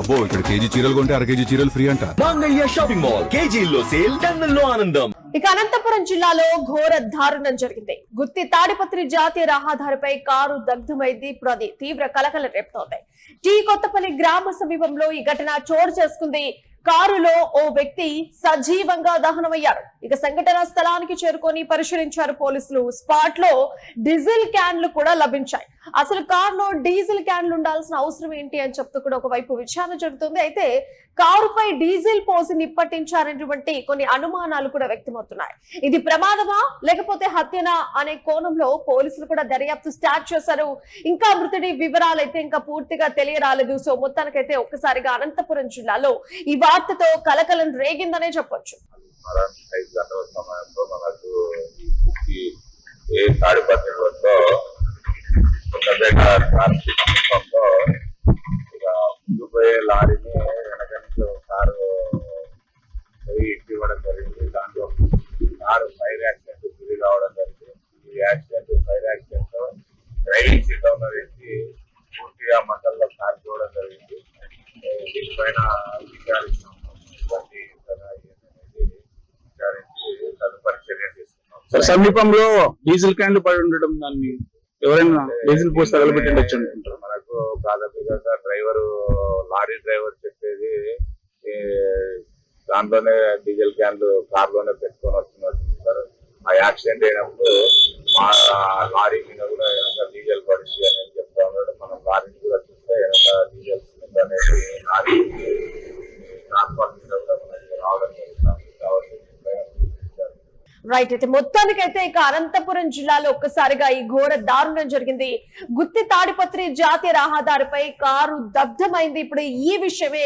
అబ్బో ఇక్కడ కేజీ చీరలు కొంటే అర కేజీ చీరలు ఫ్రీ అంట. మంగళ్య షాపింగ్ మాల్ కేజీల్లో సేల్, టన్నుల్లో ఆనందం. ఇక అనంతపురం జిల్లాలో ఘోర దారుణం జరిగింది. గుత్తి తాడిపత్రి జాతీయ రహదారిపై కారు దగ్ధమైంది. ఇప్పుడు అది తీవ్ర కలకలం రేపుతోంది. టీ కొత్తపల్లి గ్రామ సమీపంలో ఈ ఘటన చోటు చేసుకుంది. కారులో ఓ వ్యక్తి సజీవంగా దహనమయ్యారు. ఇక సంఘటన స్థలానికి చేరుకొని పరిశీలించారు పోలీసులు. స్పాట్ లో డీజిల్ క్యాన్లు కూడా లభించాయి. అసలు కారులో డీజిల్ క్యాన్లు ఉండాల్సిన అవసరం ఏంటి అని చెప్తూ కూడా ఒకవైపు విచారణ జరుగుతుంది. అయితే కారుపై డీజిల్ పోసి నిప్పట్టించారనేటువంటి కొన్ని అనుమానాలు కూడా వ్యక్తమవుతున్నాయి. ఇది ప్రమాదమా లేకపోతే హత్యనా అనే కోణంలో పోలీసులు కూడా దర్యాప్తు స్టార్ట్ చేశారు. ఇంకా మృతుడి వివరాలు అయితే ఇంకా పూర్తిగా తెలియరాలేదు. సో మొత్తానికైతే ఒక్కసారిగా అనంతపురం జిల్లాలో ఈ వార్తతో కలకలం రేగిందనే చెప్పొచ్చు. లారీని వెనక నుంచి కారు పోయి ఇవ్వడం జరిగింది. దాంట్లో కారు ఫైర్ యాక్సిడెంట్ గురి కావడం జరిగింది. ఈ యాక్సిడెంట్ ఫైర్ యాక్సిడెంట్ లో డ్రైవింగ్ సీట్ లో ఉన్న వ్యక్తి పూర్తిగా మంటల్లో కాల్చుకోవడం జరిగింది. దీనిపైన విచారిస్తున్నాం. విచారించి తదుపరి చర్య తీసుకున్నాం. సమీపంలో డీజిల్ క్యాన్లు పడి ఉండడం, దాన్ని ఎవరైనా డీజిల్ పోసి తగలబెట్టిండొచ్చు అనుకుంటారు. మనకు ప్రాథమికంగా లారీ డ్రైవర్ చెప్పేది దాంట్లోనే డీజిల్ క్యాన్లు కార్లోనే పెట్టుకొని వస్తున్నారు సార్. ఆ యాక్సిడెంట్ అయినప్పుడు మా లారీ మీద కూడా వెనక డీజిల్ పడింది అని చెప్తా ఉన్నాడు. మనం లారీని కూడా చూస్తే వెనక డీజిల్ సిలిండర్ అనేది లారీ ట్రాన్స్పోర్ట్ మీద కూడా మనకి రావడం జరుగుతుంది. కాబట్టి రైట్. అయితే మొత్తానికైతే ఇక అనంతపురం జిల్లాలో ఒక్కసారిగా ఈ ఘోర దారుణం జరిగింది. గుత్తి తాడిపత్రి జాతీయ రహదారిపై కారు దగ్ధమైంది. ఇప్పుడు ఈ విషయమే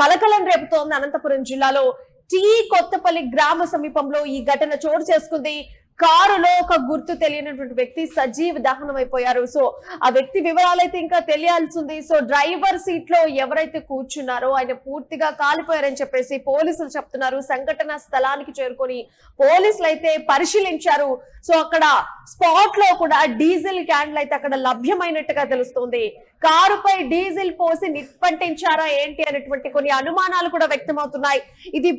కలకలం రేపుతోంది. అనంతపురం జిల్లాలో టీ కొత్తపల్లి గ్రామ సమీపంలో ఈ ఘటన చోటు చేసుకుంది. కారులో ఒక గుర్తు తెలియనటువంటి వ్యక్తి సజీవ దహనం అయిపోయారు. సో ఆ వ్యక్తి వివరాలైతే ఇంకా తెలియాల్సి ఉంది. సో డ్రైవర్ సీట్ లో ఎవరైతే కూర్చున్నారో ఆయన పూర్తిగా కాలిపోయారని చెప్పేసి పోలీసులు చెప్తున్నారు. సంఘటన స్థలానికి చేరుకొని పోలీసులు అయితే పరిశీలించారు. సో అక్కడ స్పాట్ లో కూడా డీజిల్ క్యాన్లు అయితే అక్కడ లభ్యమైనట్టుగా తెలుస్తుంది. కారుపై డీజిల్ పోసి నిప్పంటించారా ఏంటి అనేటువంటి కొన్ని అనుమానాలు కూడా వ్యక్తమవుతున్నాయి. ఇది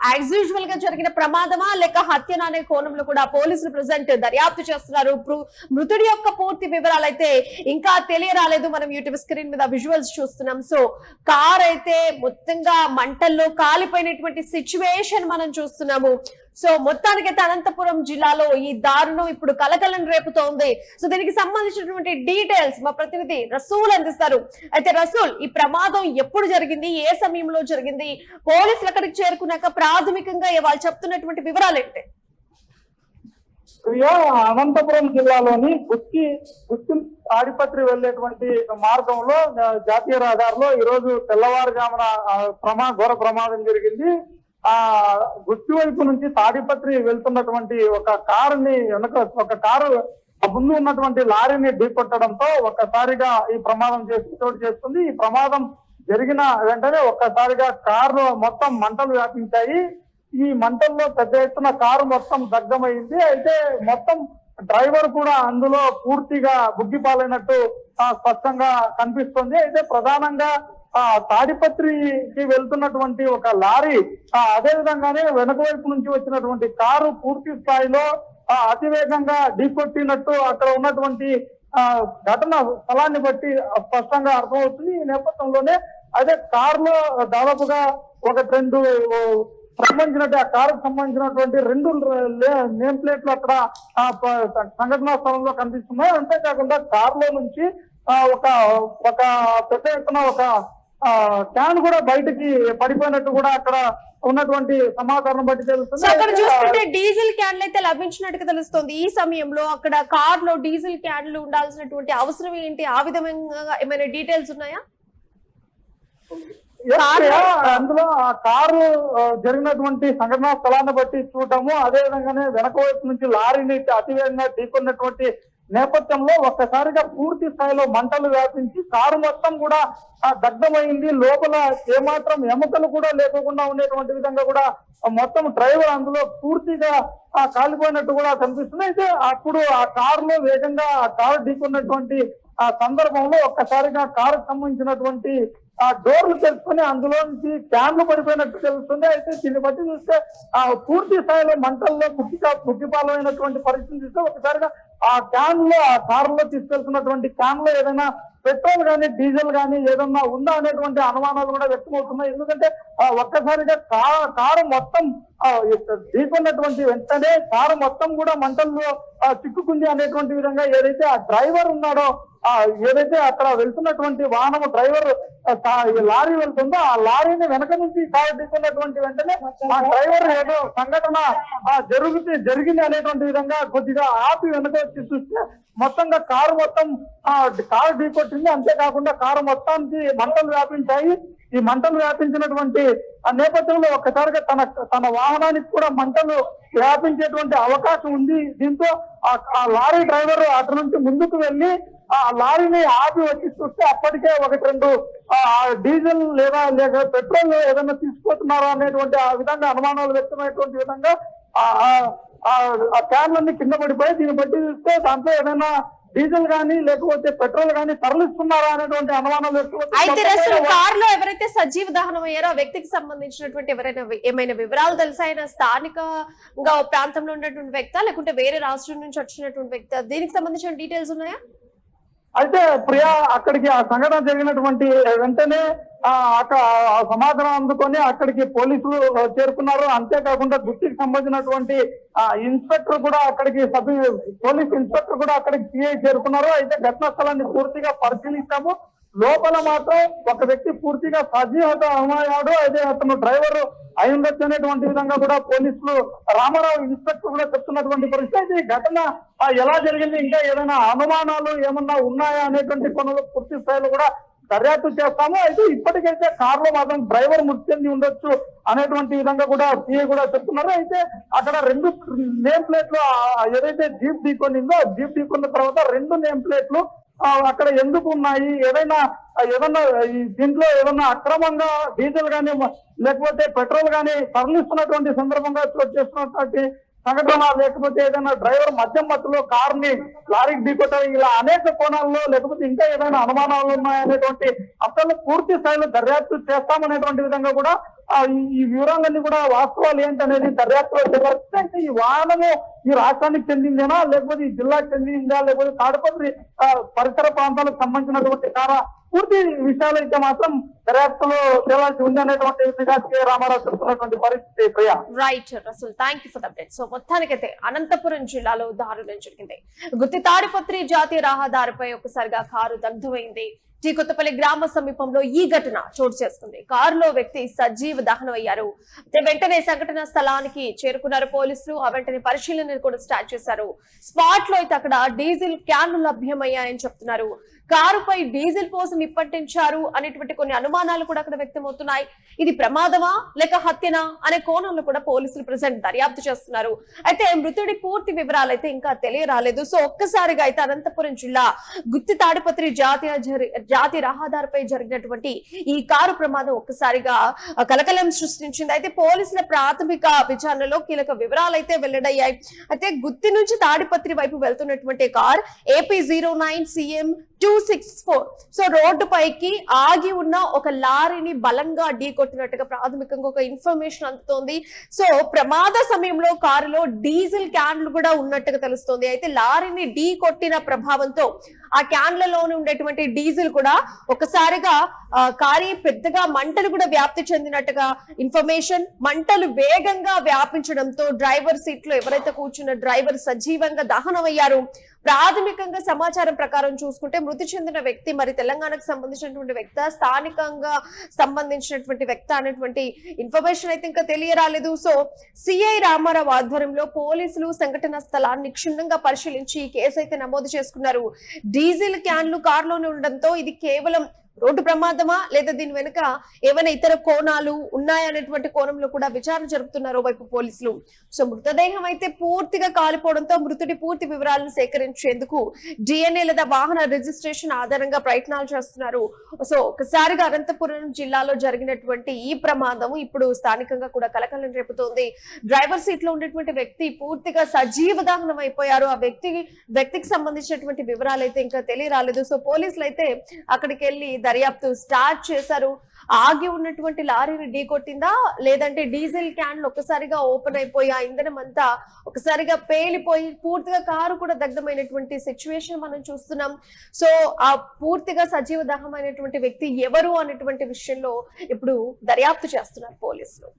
యాజ్ యూజువల్ గా జరిగిన ప్రమాదమా లేక హత్యనా అనే కోణంలో కూడా పోలీసులు ప్రెజెంట్ దర్యాప్తు చేస్తున్నారు. మృతుడి యొక్క పూర్తి వివరాలు అయితే ఇంకా తెలియరాలేదు. మనం యూట్యూబ్ స్క్రీన్ మీద విజువల్స్ చూస్తున్నాం. సో కార్ అయితే మొత్తంగా మంటల్లో కాలిపోయినటువంటి సిచ్యువేషన్ మనం చూస్తున్నాము. సో మొత్తానికైతే అనంతపురం జిల్లాలో ఈ దారుణం ఇప్పుడు కలకలం రేపుతోంది. సో దీనికి సంబంధించినటువంటి డీటెయిల్స్ మా ప్రతినిధి రసూల్ అందిస్తారు. అయితే రసూల్, ఈ ప్రమాదం ఎప్పుడు జరిగింది, ఏ సమయంలో జరిగింది, పోలీసులు అక్కడికి చేరుకున్నాక ప్రాథమికంగా వాళ్ళు చెప్తున్నటువంటి వివరాలు ఏంటి? అనంతపురం జిల్లాలోని గుత్తి తాడిపత్రి వెళ్లేటువంటి మార్గంలో జాతీయ రహదారిలో ఈ రోజు తెల్లవారుజామున ఘోర ప్రమాదం జరిగింది. గుత్తి వైపు నుంచి తాడిపత్రి వెళ్తున్నటువంటి ఒక కారుని ఒక కారు ముందు ఉన్నటువంటి లారీని ఢీకొట్టడంతో ఒక్కసారిగా ఈ ప్రమాదం చోటు చేసుకుంది. ఈ ప్రమాదం జరిగిన వెంటనే ఒక్కసారిగా కారు మొత్తం మంటలు వ్యాపించాయి. ఈ మంటల్లో పెద్ద ఎత్తున కారు మొత్తం దగ్ధమైంది. అయితే మొత్తం డ్రైవర్ కూడా అందులో పూర్తిగా బుగ్గిపాలైనట్టు స్పష్టంగా కనిపిస్తుంది. అయితే ప్రధానంగా తాడిపత్రికి వెళ్తున్నటువంటి ఒక లారీ, అదే విధంగానే వెనక వైపు నుంచి వచ్చినటువంటి కారు పూర్తి స్థాయిలో అతివేగంగా ఢీకొట్టినట్టు అక్కడ ఉన్నటువంటి ఘటన స్థలాన్ని బట్టి స్పష్టంగా అర్థమవుతుంది. ఈ నేపథ్యంలోనే అదే కారులో దాదాపుగా రెండు ఆ కారుకు సంబంధించినటువంటి 2 నేమ్ ప్లేట్లు అక్కడ సంఘటనా స్థలంలో కనిపిస్తున్నాయి. అంతేకాకుండా కారులో నుంచి ఒక పెద్ద ఎత్తున ఒక క్యాన్ కూడా బయటకి పడిపోయినట్టు కూడా అక్కడ ఉన్నటువంటి సమాచారం బట్టి తెలుస్తుంది. అక్కడ చూస్తుంటే డీజిల్ క్యాన్లు అయితే లభించినట్టుగా తెలుస్తుంది. ఈ సమయంలో అక్కడ కార్ లో డీజిల్ క్యాన్లు ఉండాల్సినటువంటి అవసరం ఏంటి, ఆ విధంగా ఏమైనా డీటెయిల్స్ ఉన్నాయా? అందులో ఆ కారు జరిగినటువంటి సంఘటనా స్థలాన్ని బట్టి చూడటము, అదే విధంగానే వెనక వైపు నుంచి లారీని అతివేగంగా ఢీకొన్నటువంటి నేపథ్యంలో ఒక్కసారిగా పూర్తి స్థాయిలో మంటలు వ్యాపించి కారు మొత్తం కూడా దగ్ధమైంది. లోపల ఏమాత్రం ఎముకలు కూడా లేకుండా ఉండేటువంటి విధంగా కూడా మొత్తం డ్రైవర్ అందులో పూర్తిగా కాలిపోయినట్టు కూడా కనిపిస్తుంది. అయితే అప్పుడు ఆ కారులో వేగంగా ఆ కారు ఢీకొన్నటువంటి ఆ సందర్భంలో ఒక్కసారిగా కారుకు సంబంధించినటువంటి డోర్లు తెలుసుకుని అందులో నుంచి క్యాన్లు పడిపోయినట్టు తెలుస్తుంది. అయితే దీన్ని బట్టి చూస్తే పూర్తి స్థాయిలో మంటల్లో ముగ్గిపాలైనటువంటి పరిస్థితి చూస్తే ఒకసారిగా ఆ క్యాన్లో ఆ కారులో తీసుకెళ్తున్నటువంటి క్యాన్లో ఏదైనా పెట్రోల్ కానీ డీజిల్ కానీ ఏదన్నా ఉందా అనేటువంటి అనుమానాలు కూడా వ్యక్తమవుతున్నాయి. ఎందుకంటే ఒక్కసారిగా కారు మొత్తం ఢీకొన్నటువంటి వెంటనే కారు మొత్తం కూడా మంటల్లో చిక్కుకుంది అనేటువంటి విధంగా ఏదైతే ఆ డ్రైవర్ ఉన్నాడో ఏదైతే అక్కడ వెళ్తున్నటువంటి వాహనం డ్రైవర్ లారీ వెళ్తుందో ఆ లారీని వెనక నుంచి కారు ఢీకొన్నటువంటి వెంటనే ఆ డ్రైవర్ ఏదో సంఘటన జరిగింది అనేటువంటి విధంగా కొద్దిగా ఆపి వెనక వచ్చి చూస్తే మొత్తంగా కారు మొత్తం కారు ఢీకొట్టింది. అంతేకాకుండా కారు మొత్తానికి మంటలు వ్యాపించాయి. ఈ మంటలు వ్యాపించినటువంటి ఆ నేపథ్యంలో ఒక్కసారిగా తన వాహనానికి కూడా మంటలు వ్యాపించేటువంటి అవకాశం ఉంది. దీంతో ఆ లారీ డ్రైవర్ అటు నుంచి ముందుకు వెళ్లి ఆ లారీని ఆపి వచ్చి చూస్తే అప్పటికే 1-2 డీజిల్ లేక పెట్రోల్ ఏదైనా తీసుకుపోతున్నారా అనేటువంటి ఆ విధంగా అనుమానాలు వ్యక్తమైనటువంటి విధంగా ఆ క్యాన్లన్నీ కింద పడిపోయి దీన్ని బట్టి చూస్తే దాంట్లో ఏదైనా డీజిల్ గానీ లేకపోతే పెట్రోల్ గానీ తరలిస్తున్నారా అనేటువంటి అనుమానాలు అయితే కార్ లో ఎవరైతే సజీవ దహనం అయ్యారో ఆ వ్యక్తికి సంబంధించినటువంటి ఏమైనా వివరాలు తెలుసా? ఆయన స్థానికంగా ప్రాంతంలో ఉన్నటువంటి వ్యక్తి లేకుంటే వేరే రాష్ట్రం నుంచి వచ్చినటువంటి వ్యక్తి? దీనికి సంబంధించిన డీటెయిల్స్ ఉన్నాయా? అయితే ప్రియా అక్కడికి ఆ సంఘటన జరిగినటువంటి వెంటనే సమాధానం అందుకొని అక్కడికి పోలీసులు చేరుకున్నారు. అంతేకాకుండా గుర్తికి సంబంధించినటువంటి ఇన్స్పెక్టర్ కూడా అక్కడికి పోలీస్ ఇన్స్పెక్టర్ కూడా అక్కడికి సిఐ చేరుకున్నారు. అయితే ఘటనా స్థలాన్ని పూర్తిగా పరిశీలించాము. లోపల మాత్రం ఒక వ్యక్తి పూర్తిగా సజీవమయ్యాడు. అయితే అతను డ్రైవర్ అయి ఉండొచ్చు అనేటువంటి విధంగా కూడా పోలీసులు రామారావు ఇన్స్పెక్టర్ కూడా చెప్తున్నటువంటి పరిస్థితి. అయితే ఈ ఘటన ఎలా జరిగింది, ఇంకా ఏదైనా అనుమానాలు ఏమన్నా ఉన్నాయా అనేటువంటి పనులు పూర్తి స్థాయిలో కూడా దర్యాప్తు చేస్తాము. అయితే ఇప్పటికైతే కారులో మాత్రం డ్రైవర్ మృతి చెంది ఉండొచ్చు అనేటువంటి విధంగా కూడా సిఐ కూడా చెప్తున్నారు. అయితే అక్కడ 2 నేమ్ ప్లేట్లు ఏదైతే జీప్ ఢీకొనిందో జీప్ ఢీకొన్న తర్వాత 2 నేమ్ ప్లేట్లు అక్కడ ఎందుకు ఉన్నాయి, ఏదైనా దీంట్లో ఏదైనా అక్రమంగా డీజిల్ గానీ లేకపోతే పెట్రోల్ గానీ తరలిస్తున్నటువంటి సందర్భంగా చోటు చేస్తున్నటువంటి సంఘటన, లేకపోతే ఏదైనా డ్రైవర్ మధ్య మధ్యలో కారుని లారీకి ఢీకొట్టడం, ఇలా అనేక కోణాల్లో లేకపోతే ఇంకా ఏదైనా అనుమానాలు ఉన్నాయనేటువంటి అసలు పూర్తి స్థాయిలో దర్యాప్తు చేస్తామనేటువంటి విధంగా కూడా ఈ వివరాలన్నీ కూడా వాస్తవాలు ఏంటనేది దర్యాప్తులో తెలియదు. అంటే ఈ వాహనము ఈ రాష్ట్రానికి చెందిందేనా లేకపోతే ఈ జిల్లాకు చెందిందా లేకపోతే తాడిపత్రి పరిసర ప్రాంతాలకు సంబంధించినటువంటి కారా, పూర్తి విషయాలు అయితే మాత్రం దర్యాప్తులో తేలాల్సి ఉంది అనేటువంటి విధంగా రామారావు చెప్తున్నటువంటి పరిస్థితి. Priya right Rasool, thank you for the update. So మొత్తానికైతే అనంతపురం జిల్లాలో దారుణం జరిగింది. గుత్తి తాడిపత్రి జాతీయ రహదారిపై ఒకసారిగా కారు దగ్ధమైంది. కొత్తపల్లి గ్రామ సమీపంలో ఈ ఘటన చోటు చేసుకుంది. కారులో వ్యక్తి సజీవ దహనం అయ్యారు. వెంటనే సంఘటన స్థలానికి చేరుకున్నారు పోలీసులు. ఆ వెంటనే పరిశీలన కూడా స్టార్ట్ చేశారు. స్పాట్ లో అయితే అక్కడ డీజిల్ క్యాన్లు లభ్యమయ్యాయని చెప్తున్నారు. కారుపై డీజిల్ పోసి నిప్పట్టించారు అనేటువంటి కొన్ని అనుమానాలు కూడా అక్కడ వ్యక్తమవుతున్నాయి. ఇది ప్రమాదమా లేక హత్యనా అనే కోణంలో కూడా పోలీసులు ప్రెసెంట్ దర్యాప్తు చేస్తున్నారు. అయితే మృతుడి పూర్తి వివరాలు అయితే ఇంకా తెలియరాలేదు. సో ఒక్కసారిగా అయితే అనంతపురం జిల్లా గుత్తి తాడిపత్రి జాతీయ రహదారిపై జరిగినటువంటి ఈ కారు ప్రమాదం ఒక్కసారిగా కలకలం సృష్టించింది. అయితే పోలీసుల ప్రాథమిక విచారణలో కీలక వివరాలు అయితే వెల్లడయ్యాయి. అయితే గుత్తి నుంచి తాడిపత్రి వైపు వెళ్తున్నటువంటి car AP 09 CM 264 so road పైకి ఆగి ఉన్న ఒక లారీని బలంగా ఢీ కొట్టినట్టుగా ప్రాథమికంగా ఒక ఇన్ఫర్మేషన్ అందుతోంది. సో ప్రమాద సమయంలో కారులో డీజిల్ క్యాన్లు కూడా ఉన్నట్టుగా తెలుస్తోంది. అయితే లారీని ఢీ కొట్టిన ప్రభావంతో ఆ క్యాన్లలోనే ఉండేటువంటి డీజిల్ కూడా ఒకసారిగా కారి పెద్దగా మంటలు కూడా వ్యాప్తి చెందినట్టుగా ఇన్ఫర్మేషన్. మంటలు వేగంగా వ్యాపించడంతో డ్రైవర్ సీట్ లో ఎవరైతే కూర్చున్న డ్రైవర్ సజీవంగా దహనమయ్యారు. ప్రాథమికంగా సమాచారం ప్రకారం చూసుకుంటే మృతి చెందిన వ్యక్తి మరి తెలంగాణకు సంబంధించినటువంటి వ్యక్తి, స్థానికంగా సంబంధించినటువంటి వ్యక్తి అనేటువంటి ఇన్ఫర్మేషన్ అయితే ఇంకా తెలియరాలేదు. సో సిఐ రామారావు ఆధ్వర్యంలో పోలీసులు సంఘటన స్థలాన్ని క్షుణ్ణంగా పరిశీలించి కేసు అయితే నమోదు చేసుకున్నారు. డీజిల్ క్యాన్లు కారులోనే ఉండడంతో ఇది కేవలం రోడ్డు ప్రమాదమా లేదా దీని వెనుక ఏమైనా ఇతర కోణాలు ఉన్నాయనేటువంటి కోణంలో కూడా విచారణ జరుపుతున్నారు వైపు పోలీసులు. సో మృతదేహం అయితే పూర్తిగా కాలిపోవడంతో మృతుడి పూర్తి వివరాలను సేకరించేందుకు DNA లేదా వాహన రిజిస్ట్రేషన్ ఆధారంగా ప్రయత్నాలు చేస్తున్నారు. సో ఒకసారిగా అనంతపురం జిల్లాలో జరిగినటువంటి ఈ ప్రమాదం ఇప్పుడు స్థానికంగా కూడా కలకలం రేపుతోంది. డ్రైవర్ సీట్ లో ఉండేటువంటి వ్యక్తి పూర్తిగా సజీవ దహనం అయిపోయారు. ఆ వ్యక్తికి సంబంధించినటువంటి వివరాలు అయితే ఇంకా తెలియరాలేదు. సో పోలీసులు అయితే అక్కడికి వెళ్లి దర్యాప్తు స్టార్ట్ చేశారు. ఆగి ఉన్నటువంటి లారీని ఢీకొట్టిందా, లేదంటే డీజిల్ క్యాన్లు ఒక్కసారిగా ఓపెన్ అయిపోయి ఆ ఇంధనం అంతా ఒకసారిగా పేలిపోయి పూర్తిగా కారు కూడా దగ్ధమైనటువంటి సిచ్యువేషన్ మనం చూస్తున్నాం. సో ఆ పూర్తిగా సజీవ దహమైనటువంటి వ్యక్తి ఎవరు అనేటువంటి విషయంలో ఇప్పుడు దర్యాప్తు చేస్తున్నారు పోలీసులు.